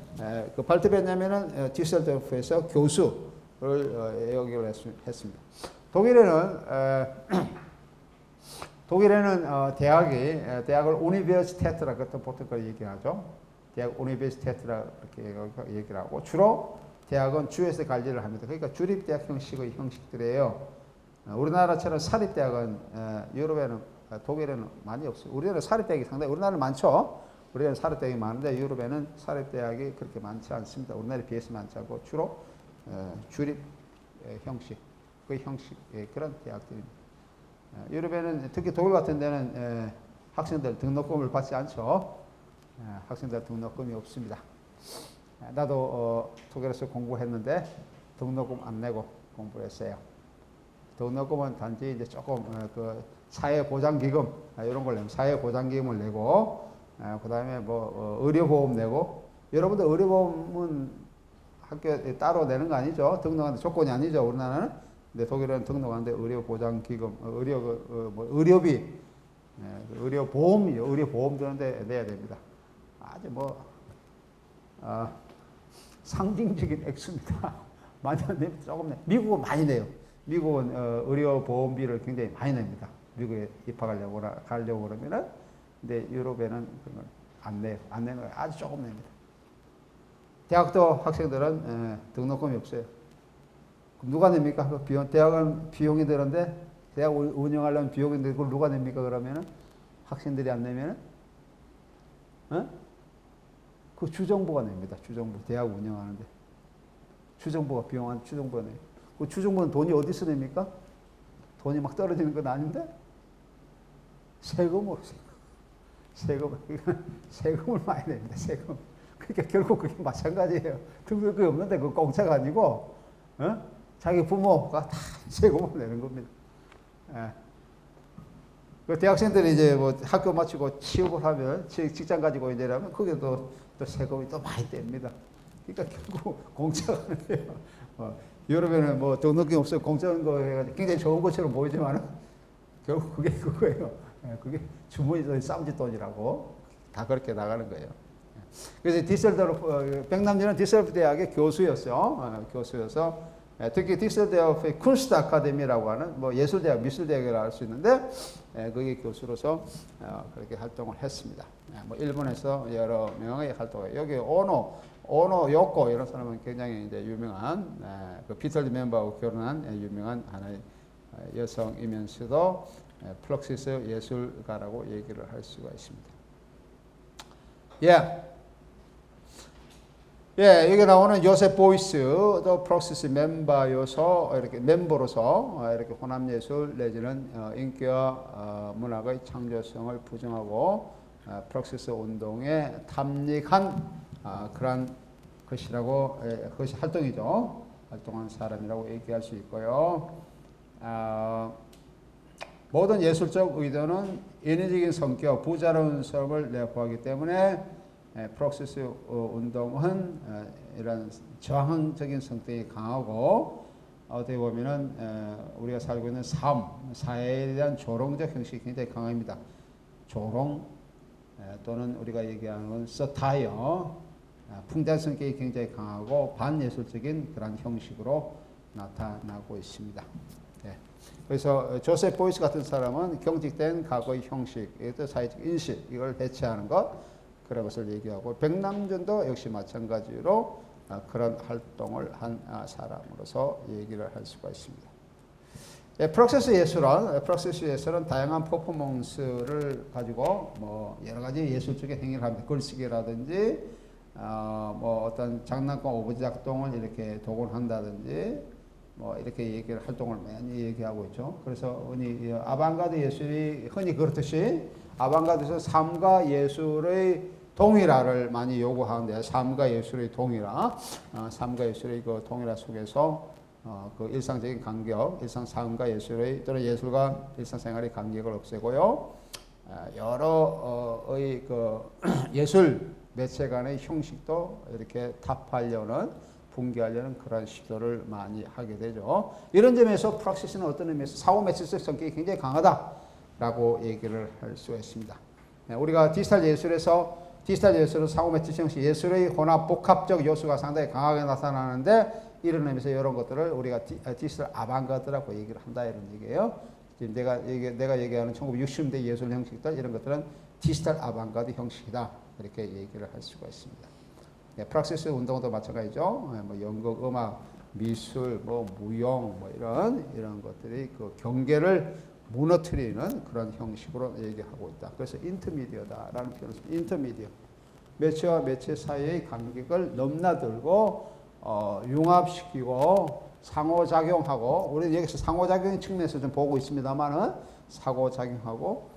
발트 베냐민은 디셀도르프에서 교수를 역임을 했습니다. 독일에는 대학을 우니베르시테트라고 보통 그걸 얘기하죠. 대학 우니베르시테트라고 그렇게 얘기를 하고, 주로 대학은 주에서 관리를 합니다. 그러니까 주립대학 형식의 형식들이에요. 우리나라처럼 사립대학은 유럽에는, 독일에는 많이 없어요. 우리나라 사립대학이 상당히, 우리나라는 많죠. 우리나라 사립대학이 많은데 유럽에는 사립대학이 그렇게 많지 않습니다. 우리나라에 비해서 많지 않고 주로 주립 형식, 그 형식, 그런 대학들입니다. 유럽에는, 특히 독일 같은 데는 학생들 등록금을 받지 않죠. 학생들 등록금이 없습니다. 나도 독일에서 공부했는데 등록금 안 내고 공부를 했어요. 등록금은 단지 이제 조금 사회보장기금 이런 걸 내고, 사회보장기금을 내고, 그 다음에 뭐 의료보험 내고. 여러분들 의료보험은 학교에 따로 내는 거 아니죠? 등록하는데 조건이 아니죠, 우리나라는. 근데 독일은 등록하는데 의료보장기금, 의료비, 의료보험이요. 의료보험 드는데 내야 됩니다. 아주 상징적인 액수입니다. 많이 안 냅니다. 조금 내. 미국은 많이 내요. 미국은 의료보험비를 굉장히 많이 냅니다. 미국에 가려고 그러면은. 근데 유럽에는 그런 걸 안 내요. 안 내는 거 아주 조금 냅니다. 대학도 학생들은 등록금이 없어요. 그럼 누가 냅니까? 그 비용, 대학은 비용이 드는데 대학 운영하려면 비용이 드는데 그걸 누가 냅니까? 그러면은 학생들이 안 내면은 그 주정부가 냅니다. 주정부 대학 운영하는데 주정부가 비용한 주정부가 내요. 그 주정부는 돈이 어디서 냅니까? 돈이 막 떨어지는 건 아닌데 세금으로 세금을 많이 냅니다. 세금. 그러니까 결국 그게 마찬가지예요. 등록금이 없는데 그 공짜가 아니고 자기 부모가 다 세금을 내는 겁니다. 예. 그 대학생들이 이제 뭐 학교 마치고 취업을 하면 직장 가지고 이제 라면 거기에 또 세금이 또 많이 뗍니다. 그러니까 결국 공짜가 아니에요. 여름에는 뭐 등록금 없어요. 공짜인 거 해가지고 굉장히 좋은 것처럼 보이지만 결국 그게 그거예요. 예, 그게 주머니에 쌈짓 돈이라고 다 그렇게 나가는 거예요. 그래서 디셀도르프 백남준은 디셀도르프 대학의 교수였어요. 교수여서 특히 디셀도르프의 쿤스트 아카데미라고 하는 뭐 예술대학, 미술대학이라고 할 수 있는데 거기 교수로서 그렇게 활동을 했습니다. 뭐 일본에서 여러 명의 활동을 여기 오노 요코 이런 사람은 굉장히 이제 유명한 그 비틀즈 멤버하고 결혼한 유명한 하나의 여성이면서도 프럭시스 예술가라고 얘기를 할 수가 있습니다. 여기 나오는 요셉 보이스도 프럭시스 멤버로서 이렇게 혼합예술 내지는 인기와 문학의 창조성을 부정하고 프럭시스 운동에 탐닉한 그러한 것이라고 그것이 활동이죠. 활동한 사람이라고 얘기할 수 있고요. 모든 예술적 의도는 인위적인 성격, 부자로운 삶을 내포하기 때문에 프럭시스 운동은 이런 저항적인 성격이 강하고 어떻게 보면은 우리가 살고 있는 사회에 대한 조롱적 형식이 굉장히 강합니다. 조롱 또는 우리가 얘기하는 건 서타이어, 풍자 성격이 굉장히 강하고 반예술적인 그런 형식으로 나타나고 있습니다. 그래서 조셉 보이스 같은 사람은 경직된 과거의 형식, 사회적 인식 이걸 대체하는 것 그런 것을 얘기하고 백남준도 역시 마찬가지로 그런 활동을 한 사람으로서 얘기를 할 수가 있습니다. 프럭시스 예술은 다양한 퍼포먼스를 가지고 뭐 여러 가지 예술적인 행위를 합니다. 글쓰기라든지 뭐 어떤 장난감 오브제 작동을 이렇게 동원한다든지 뭐 이렇게 활동을 많이 얘기하고 있죠. 그래서 아방가드 예술이 흔히 그렇듯이 아방가드에서 삶과 예술의 동일화를 많이 요구하는데 삶과 예술의 동일화, 삶과 예술의 그 동일화 속에서 그 일상적인 간격, 일상 삶과 예술의 또는 예술과 일상생활의 간격을 없애고요. 여러의 그 예술 매체 간의 형식도 이렇게 타파하려는 붕괴하려는 그런 시도를 많이 하게 되죠. 이런 점에서 프락시스는 어떤 의미에서 사고 매체적 성격이 굉장히 강하다라고 얘기를 할 수가 있습니다. 우리가 디지털 예술은 사고 매체적 형식, 예술의 혼합 복합적 요소가 상당히 강하게 나타나는데 이런 의미에서 이런 것들을 우리가 디지털 아방가드라고 얘기를 한다 이런 얘기예요. 지금 내가 얘기하는 1960년대 예술 형식들 이런 것들은 디지털 아방가드 형식이다 이렇게 얘기를 할 수가 있습니다. 프락시스 운동도 마찬가지죠. 뭐 연극, 음악, 미술, 뭐 무용, 뭐 이런 것들이 그 경계를 무너뜨리는 그런 형식으로 얘기하고 있다. 그래서 인터미디어다라는 표현을 씁니다. 인터미디어. 매체와 매체 사이의 간격을 넘나들고 융합시키고 상호작용하고 우리는 여기서 상호작용 측면에서 좀 보고 있습니다만은 상호작용하고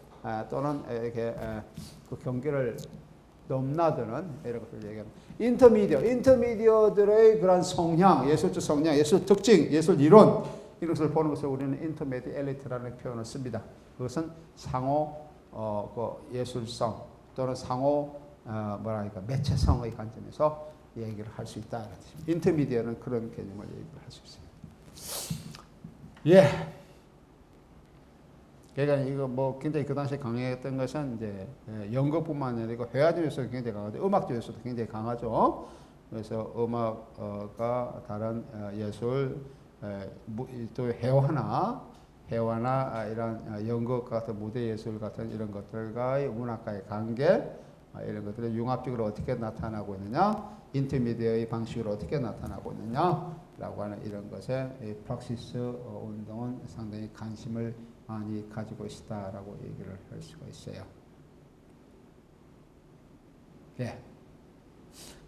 또는 이렇게 그 경계를 넘나드는 이런 것을 얘기합니다. 인터미디어들의 그런 성향, 예술적 성향, 예술 특징, 예술 이론 이런 것을 보는 것을 우리는 인터미디엘리티라는 표현을 씁니다. 그것은 상호 그 예술성 또는 상호 매체성의 관점에서 얘기를 할 수 있다. 인터미디어는 그런 개념을 얘기를 할 수 있습니다. 그러니까 이거 뭐 굉장히 그 당시에 강했던 것은 이제 연극뿐만 아니라 회화적에서도 굉장히 강하고 음악적에서도 굉장히 강하죠. 그래서 음악과 다른 예술 또 회화나 이런 연극 같은 무대 예술 같은 이런 것들과의 문학과의 관계 이런 것들을 융합적으로 어떻게 나타나고 있느냐, 인터미디어의 방식으로 어떻게 나타나고 있느냐라고 하는 이런 것에 이 프락시스 운동은 상당히 관심을 많이 가지고 있다라고 얘기를 할 수가 있어요. 예.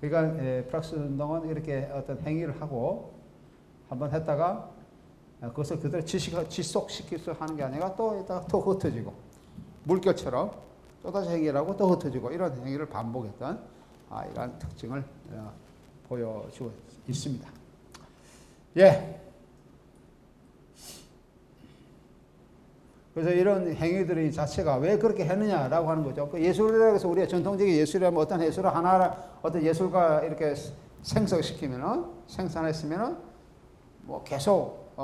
그러니까 프락시스 운동은 이렇게 어떤 행위를 하고 한번 했다가 그것을 그대로 지속시켜서 하는 게 아니라 또 이따가 또 흩어지고 물결처럼 또다시 행위를 하고 또 흩어지고 이런 행위를 반복했던 이러한 특징을 보여주고 있습니다. 예. 그래서 이런 행위들의 자체가 왜 그렇게 했느냐라고 하는 거죠. 그 예술이라고 해서 우리가 전통적인 예술이라면 어떤 예술을 하나, 어떤 예술가 이렇게 생성시키면은, 생산했으면은, 뭐 계속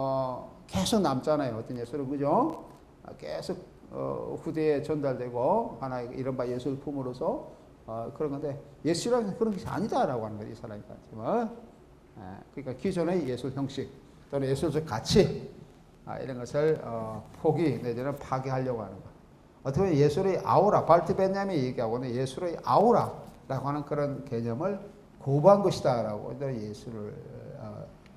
남잖아요. 어떤 예술은, 그죠? 계속, 후대에 전달되고, 하나의 이른바 예술품으로서, 그런 건데, 예술이라는 게 그런 것이 아니다라고 하는 거죠. 이 사람이 같지만. 그러니까 기존의 예술 형식, 또는 예술적 가치, 이런 것을 포기 내지는 파괴하려고 하는 것. 어떻게 보면 예술의 아우라, 발트 베냐민이 얘기하고는 예술의 아우라라고 하는 그런 개념을 거부한 것이다라고 예술을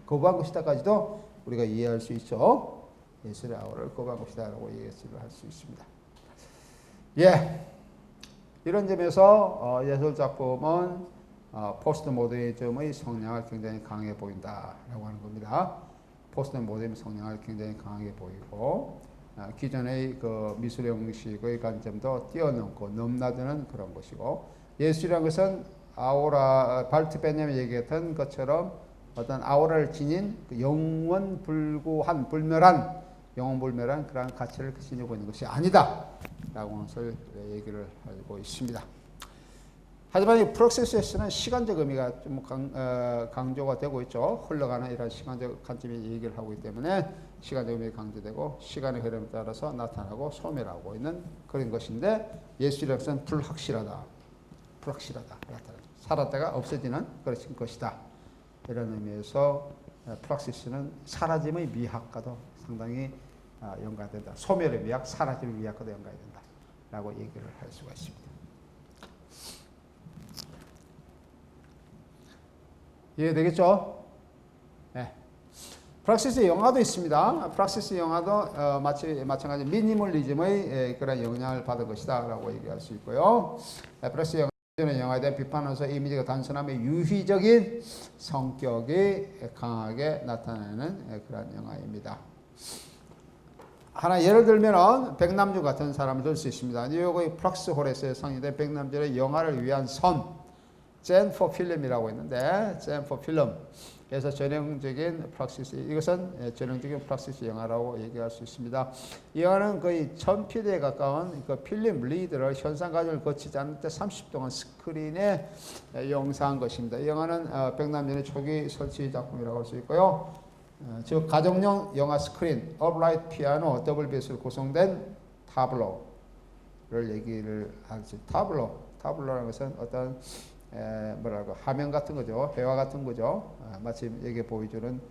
거부한 것이다까지도 우리가 이해할 수 있죠. 예술의 아우라를 거부한 것이다라고 예술을 할 수 있습니다. 예, 이런 점에서 예술 작품은 포스트 모더니즘의 성향을 굉장히 강해 보인다라고 하는 겁니다. 포스트 모더니즘 성향을 굉장히 강하게 보이고 기존의 그 미술 형식의 관점도 뛰어넘고 넘나드는 그런 것이고 예술이라는 것은 아우라 발트 베냐민이 얘기했던 것처럼 어떤 아우라를 지닌 그 영원불구한 불멸한 영원불멸한 그러한 가치를 지니고 있는 것이 아니다 라고 하는 것을 얘기를 하고 있습니다. 하지만 이 프로세스에서는 시간적 의미가 좀 강조가 되고 있죠. 흘러가는 이런 시간적 관점이 얘기를 하고 있기 때문에 시간적 의미가 강조되고 시간의 흐름에 따라서 나타나고 소멸하고 있는 그런 것인데 예술이라는 것은 불확실하다. 살았다가 없어지는 그런 것이다. 이런 의미에서 프락시스는 사라짐의 미학과도 상당히 연관된다. 소멸의 미학, 사라짐의 미학과도 연관이 된다. 라고 얘기를 할 수가 있습니다. 이해되겠죠? 네. 프락시스 영화도 있습니다. 프락시스 영화도 마찬가지 미니멀리즘의 그런 영향을 받은 것이다 라고 얘기할 수 있고요. 프락시스 영화에 대한 비판하면서 이미지가 단순하며 유희적인 성격이 강하게 나타나는 그런 영화입니다. 하나 예를 들면 백남주 같은 사람을 들 수 있습니다. 뉴욕의 프락스 홀에서 상영된 백남주의 영화를 위한 선 젠 포 필름이라고 있는데 젠 포 필름에서 전형적인 프락시스 이것은 전형적인 프락시스 영화라고 얘기할 수 있습니다. 이 영화는 거의 1000PD에 가까운 그 필름 리드를 현상 과정을 거치지 않을 때 30동안 스크린에 영상한 것입니다. 이 영화는 백남준의 초기 설치 작품이라고 할 수 있고요. 즉 가정용 영화 스크린, 업라이트 피아노, 더블 베이스로 구성된 타블로를 얘기를 하지. 타블로라는 것은 어떤 뭐랄까 화면 같은 거죠. 회화 같은 거죠. 마치 여기 보여주는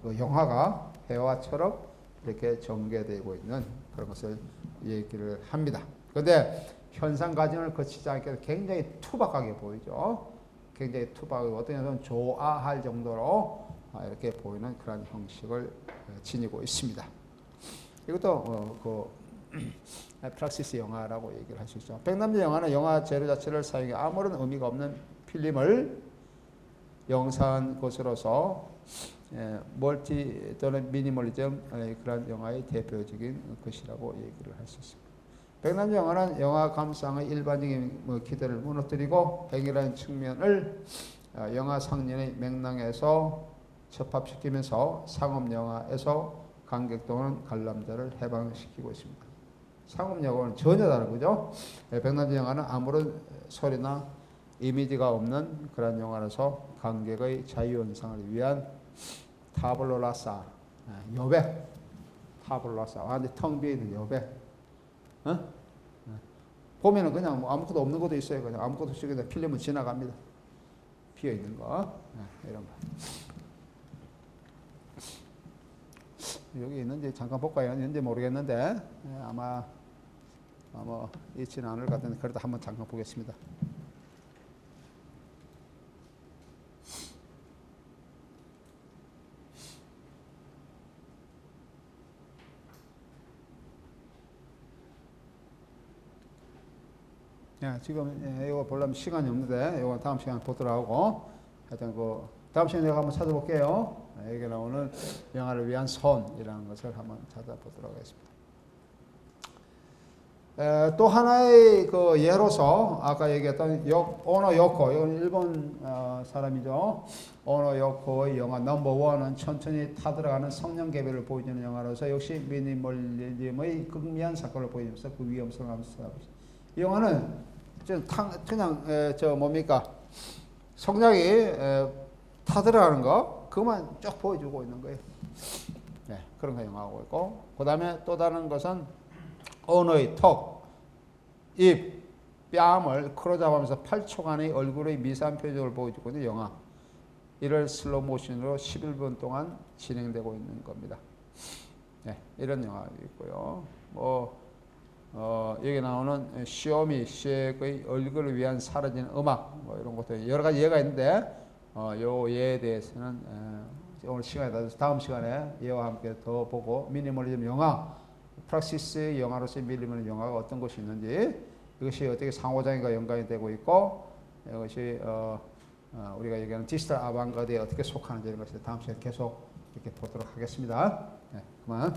그 영화가 회화처럼 이렇게 전개되고 있는 그런 것을 얘기를 합니다. 그런데 현상 과정을 거치지 않게 굉장히 투박하게 보이죠. 굉장히 투박하고 어떤 면에서는 조아할 정도로 이렇게 보이는 그런 형식을 지니고 있습니다. 이것도 프락시스 영화라고 얘기를 할 수 있죠. 백남주 영화는 영화 재료 자체를 사용해 아무런 의미가 없는 필름을 영상한 것으로서 멀티 또는 미니멀리즘 그런 영화의 대표적인 것이라고 얘기를 할 수 있습니다. 백남주 영화는 영화 감상의 일반적인 기대를 무너뜨리고 백이라는 측면을 영화 상연의 맥락에서 접합시키면서 상업 영화에서 관객 또는 관람자를 해방시키고 있습니다. 상업 영화는 전혀 다른 거죠. 백남주 영화는 아무런 소리나 이미지가 없는 그런 영화라서 관객의 자유연상을 위한 타블로라사 여백 타블로라사 완전 텅 비어있는 여백 보면은 그냥 뭐 아무것도 없는 것도 있어요. 그냥 아무것도 없이 그냥 필름은 지나갑니다. 비어있는 거 이런 거 여기 있는지 잠깐 볼까요? 있는지 모르겠는데 아마 있지는 않을 것 같은데 그래도 한번 잠깐 보겠습니다. 예, 지금 이거 보려면 시간이 없는데 이거 다음 시간에 보도록 하고 하여튼 그 다음 시간에 내가 한번 찾아볼게요. 여기 나오는 영화를 위한 선이라는 것을 한번 찾아보도록 하겠습니다. 또 하나의 그 예로서 아까 얘기했던 오노 요코, 이건 일본 사람이죠. 오노 요코의 영화 넘버원은 천천히 타들어가는 성령 개별을 보여주는 영화로서 역시 미니멀리즘의 극미한 사건을 보여주면서 그 위험성을 감수하고 있습니다. 이 영화는 그냥 저 뭡니까 성령이 타들어가는 거 그만 쭉 보여주고 있는 거예요. 네, 그런 거 영화하고 있고 그 다음에 또 다른 것은 언어의 턱, 입, 뺨을 크로잡하면서 8초간의 얼굴의 미세한 표정을 보여주고 있는 영화. 이를 슬로우 모션으로 11분 동안 진행되고 있는 겁니다. 네, 이런 영화가 있고요. 여기 나오는 쇼미 쉑의 얼굴을 위한 사라지는 음악, 이런 것도 여러 가지 예가 있는데, 요 예에 대해서는 오늘 시간에 따라서 다음 시간에 예와 함께 더 보고 미니멀리즘 영화, 프락시스의 영화로서의 미니멀리즘 영화가 어떤 것이 있는지, 이것이 어떻게 상호작용과 연관이 되고 있고, 이것이 우리가 얘기하는 디지털 아방가드에 어떻게 속하는지 이런 것을 다음 시간에 계속 이렇게 보도록 하겠습니다. 네, 그만.